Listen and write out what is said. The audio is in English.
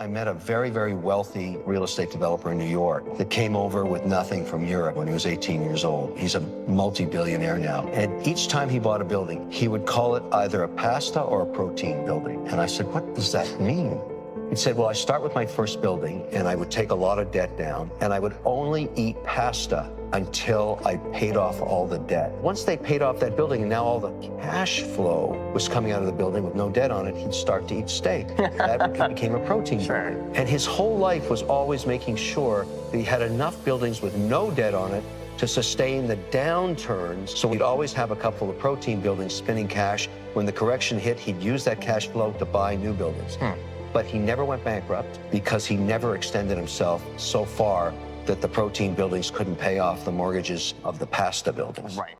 I met a very, very wealthy real estate developer in New York that came over with nothing from Europe when he was 18 years old. He's a multi-billionaire now. And each time he bought a building, he would call it either a pasta or a protein building. And I said, what does that mean? He said, well, I start with my first building and I would take a lot of debt down and I would only eat pasta until I paid off all the debt. Once they paid off that building and now all the cash flow was coming out of the building with no debt on it, he'd start to eat steak. That became a protein building. And his whole life was always making sure that he had enough buildings with no debt on it to sustain the downturns. So he'd always have a couple of protein buildings spinning cash. When the correction hit, he'd use that cash flow to buy new buildings. But he never went bankrupt because he never extended himself so far that the protein buildings couldn't pay off the mortgages of the pasta buildings. Right.